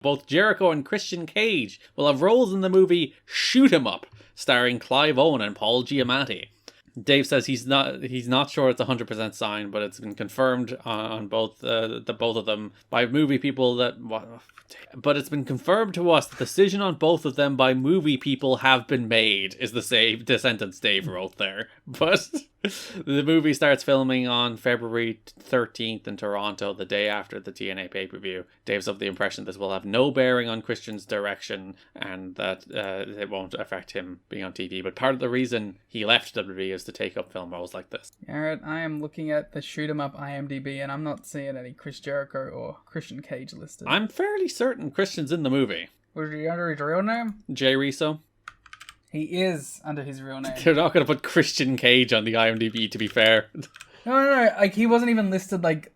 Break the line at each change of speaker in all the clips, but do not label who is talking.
Both Jericho and Christian Cage will have roles in the movie Shoot 'Em Up, starring Clive Owen and Paul Giamatti. Dave says he's not sure it's 100% signed, but it's been confirmed on both of them by movie people but it's been confirmed to us that the decision on both of them by movie people have been made, is the sentence Dave wrote there. But the movie starts filming on February 13th in Toronto, the day after the TNA pay-per-view. Dave's of the impression this will have no bearing on Christian's direction and that it won't affect him being on TV. But part of the reason he left WWE is to take up film roles like this.
Garrett, I am looking at the Shoot 'Em Up IMDb and I'm not seeing any Chris Jericho or Christian Cage listed.
I'm fairly certain Christian's in the movie.
Was he under his real name?
Jay Riso.
He is under his real name.
They're not going to put Christian Cage on the IMDb, to be fair.
No. Like, he wasn't even listed like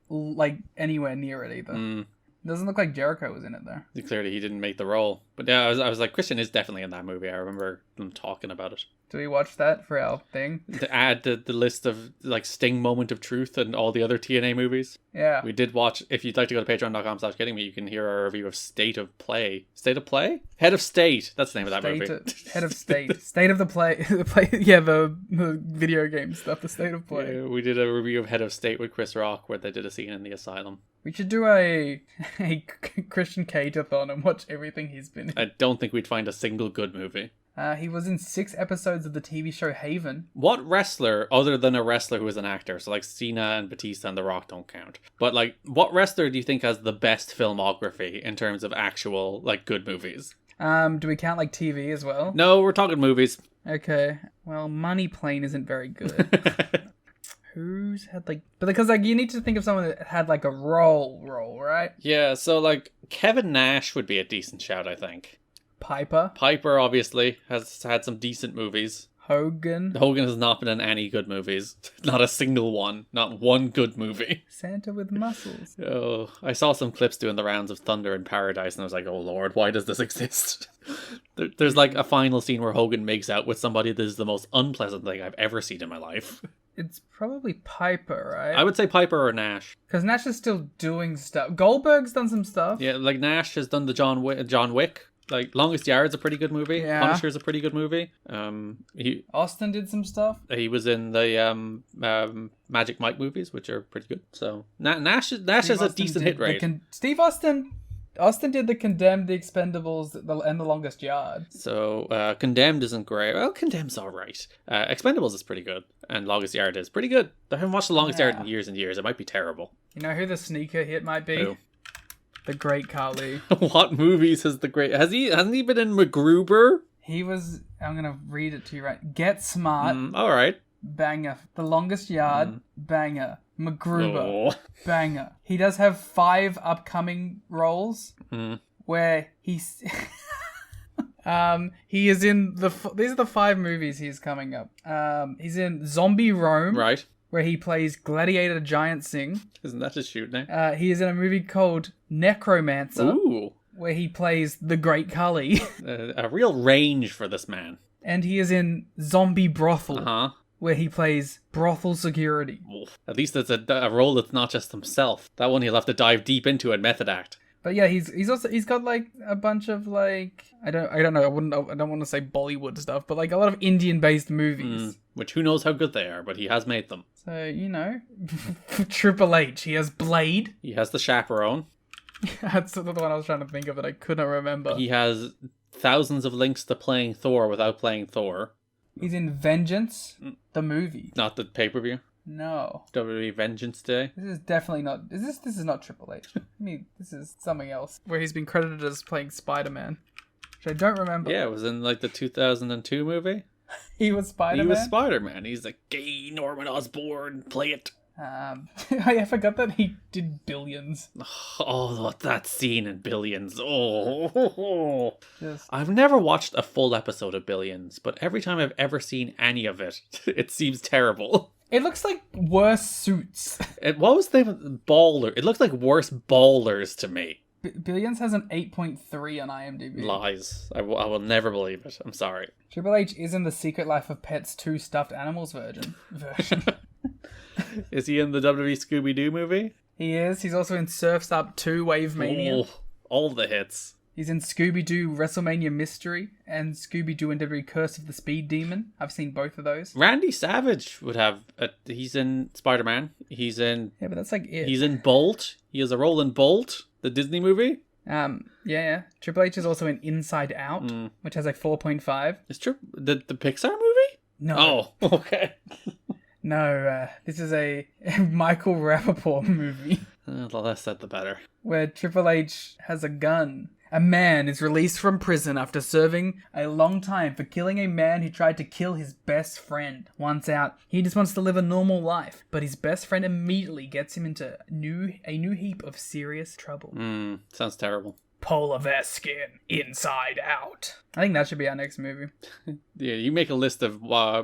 anywhere near it either. Doesn't look like Jericho was in it though.
Clearly he didn't make the role. But yeah, I was like, Christian is definitely in that movie. I remember them talking about it.
Do we watch that for our thing?
To add the list of like Sting Moment of Truth and all the other TNA movies.
Yeah.
We did watch, if you'd like to go to patreon.com/kiddingme, you can hear our review of State of Play. State of Play? Head of State. That's the name of that movie.
Head of State. State of the Play. Yeah, the video game stuff. The State of Play.
Yeah, we did a review of Head of State with Chris Rock where they did a scene in the asylum.
We should do a Christian Cage-a-thon and watch everything he's been in.
I don't think we'd find a single good movie.
He was in 6 episodes of the TV show Haven.
What wrestler, other than a wrestler who is an actor, so like Cena and Batista and The Rock don't count, but like, what wrestler do you think has the best filmography in terms of actual, like, good movies?
Do we count, like, TV as well?
No, we're talking movies.
Okay. Well, Money Plane isn't very good. Who's had, like... But because, like, you need to think of someone that had, like, a role, right?
Yeah, so, like, Kevin Nash would be a decent shout, I think.
Piper,
obviously, has had some decent movies.
Hogan
has not been in any good movies. Not a single one. Not one good movie.
Santa with muscles.
Oh, I saw some clips doing the rounds of Thunder in Paradise and I was like, oh lord, why does this exist? There's like a final scene where Hogan makes out with somebody that is the most unpleasant thing I've ever seen in my life.
It's probably Piper, right?
I would say Piper or Nash. Because
Nash is still doing stuff. Goldberg's done some stuff.
Yeah, like Nash has done the John Wick. Like, Longest Yard's a pretty good movie.
Yeah.
Punisher's a pretty good movie.
Austin did some stuff.
He was in the Magic Mike movies, which are pretty good. So Nash has a decent hit rate.
Steve Austin did the Condemned, the Expendables, and the Longest Yard.
So Condemned isn't great. Well, Condemned's all right. Expendables is pretty good, and Longest Yard is pretty good. I haven't watched the Longest Yard in years and years. It might be terrible.
You know who the sneaker hit might be?
Who?
The Great Khali.
What movies has the Great... Hasn't he been in MacGruber?
He was... I'm going to read it to you right. Get Smart.
All right.
Banger. The Longest Yard. Banger. MacGruber.
Oh.
Banger. He does have 5 upcoming roles where he's... he is in the... These are the 5 movies he's coming up. He's in Zombie Rome.
Right.
Where he plays Gladiator Giant Singh.
Isn't that his shoot name?
He is in a movie called Necromancer.
Ooh.
Where he plays the Great Khali.
A real range for this man.
And he is in Zombie Brothel.
Uh-huh.
Where he plays brothel security.
At least it's a role that's not just himself. That one he'll have to dive deep into in Method Act.
But yeah, he's got like a bunch of like I don't know, I don't want to say Bollywood stuff, but like a lot of Indian based movies.
Which who knows how good they are, but he has made them.
So, you know, Triple H, he has Blade.
He has The Chaperone.
That's the one I was trying to think of, but I couldn't remember.
He has thousands of links to playing Thor without playing Thor.
He's in Vengeance, the movie.
Not the pay-per-view?
No.
WWE Vengeance Day?
This is definitely not... This is not Triple H. I mean, this is something else. Where he's been credited as playing Spider-Man. Which I don't remember.
Yeah, it was in like the 2002 movie.
He was Spider-Man?
He was Spider-Man. He's like, gay Norman Osborn, play it.
I forgot that he did Billions.
Oh, that scene in Billions. Oh.
Just...
I've never watched a full episode of Billions, but every time I've ever seen any of it, it seems terrible.
It looks like worse Suits.
What was the name of Baller? It looks like worse Ballers to me.
Billions has an 8.3 on IMDb.
Lies. I will never believe it. I'm sorry.
Triple H is in the Secret Life of Pets 2 Stuffed Animals version.
Is he in the WWE Scooby-Doo movie?
He is. He's also in Surf's Up 2 Wave Mania.
all the hits.
He's in Scooby-Doo WrestleMania Mystery and Scooby-Doo and WWE Curse of the Speed Demon. I've seen both of those.
Randy Savage would have... he's in Spider-Man. He's in...
Yeah, but that's like it.
He's in Bolt. He has a role in Bolt, the Disney movie.
Yeah. Triple H is also in Inside Out, which has like 4.5.
It's true. The Pixar movie?
No.
Oh, okay.
No, this is a Michael Rappaport movie.
The less said, the better.
Where Triple H has a gun. A man is released from prison after serving a long time for killing a man who tried to kill his best friend. Once out, he just wants to live a normal life, but his best friend immediately gets him into a new heap of serious trouble.
Sounds terrible.
Polar Vest Skin, Inside Out. I think that should be our next movie.
Yeah, you make a list of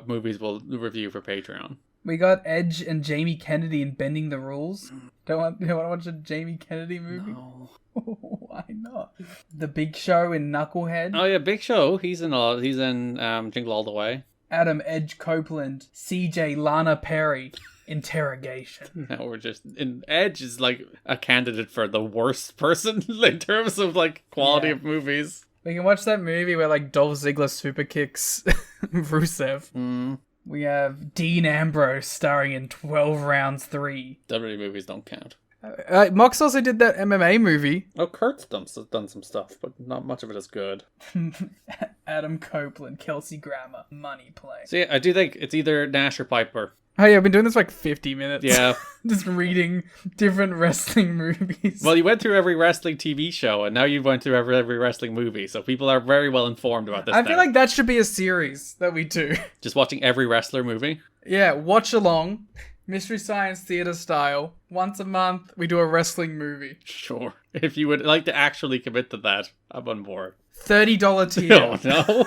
movies we'll review for Patreon.
We got Edge and Jamie Kennedy in Bending the Rules. You want to watch a Jamie Kennedy movie?
No.
Why not? The Big Show in Knucklehead.
Oh yeah, Big Show. He's in Jingle All the Way.
Adam Edge Copeland, CJ Lana Perry, Interrogation.
Now we're just in Edge is like a candidate for the worst person in terms of like quality of movies.
We can watch that movie where like Dolph Ziggler super kicks Rusev. We have Dean Ambrose starring in 12 Rounds 3.
WWE movies don't count.
Mox also did that MMA movie.
Oh, Kurt's done some stuff, but not much of it is good.
Adam Copeland, Kelsey Grammer, Money Play.
So yeah, I do think it's either Nash or Piper.
Oh yeah, I've been doing this for like 50 minutes.
Yeah.
Just reading different wrestling movies.
Well, you went through every wrestling TV show, and now you went through every wrestling movie, so people are very well informed about this
I feel like that should be a series that we do.
Just watching every wrestler movie?
Yeah, watch along. Mystery Science Theater style. Once a month, we do a wrestling movie.
Sure. If you would like to actually commit to that, I'm on board.
$30 tier.
Oh, no.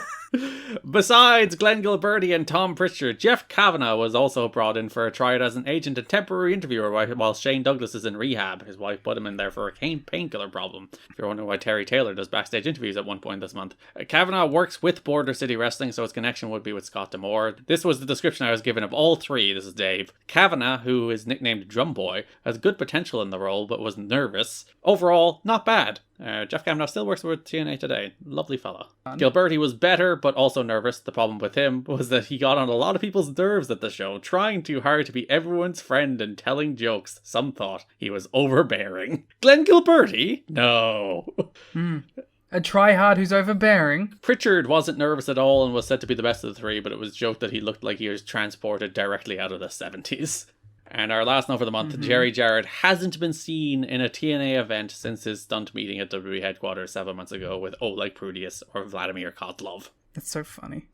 Besides Glenn Gilberti and Tom Pritchard, Jeff Kavanagh was also brought in for a tryout as an agent and temporary interviewer while Shane Douglas is in rehab. His wife put him in there for a painkiller problem. If you're wondering why Terry Taylor does backstage interviews at one point this month. Kavanagh works with Border City Wrestling, so his connection would be with Scott D'Amore. This was the description I was given of all three. This is Dave. Kavanagh, who is nicknamed Drum Boy, has good potential in the role, but was nervous. Overall, not bad. Jeff Kavanagh still works with TNA today. Lovely fella. Gilberti was better, but also nervous. The problem with him was that he got on a lot of people's nerves at the show, trying too hard to be everyone's friend and telling jokes. Some thought he was overbearing. Glenn Gilberti? No.
A tryhard who's overbearing.
Pritchard wasn't nervous at all and was said to be the best of the three, but it was joked that he looked like he was transported directly out of the 70s. And our last note for the month, Jerry Jarrett hasn't been seen in a TNA event since his stunt meeting at WWE headquarters 7 months ago with Oleg Prudius or Vladimir Kotlov.
That's so funny.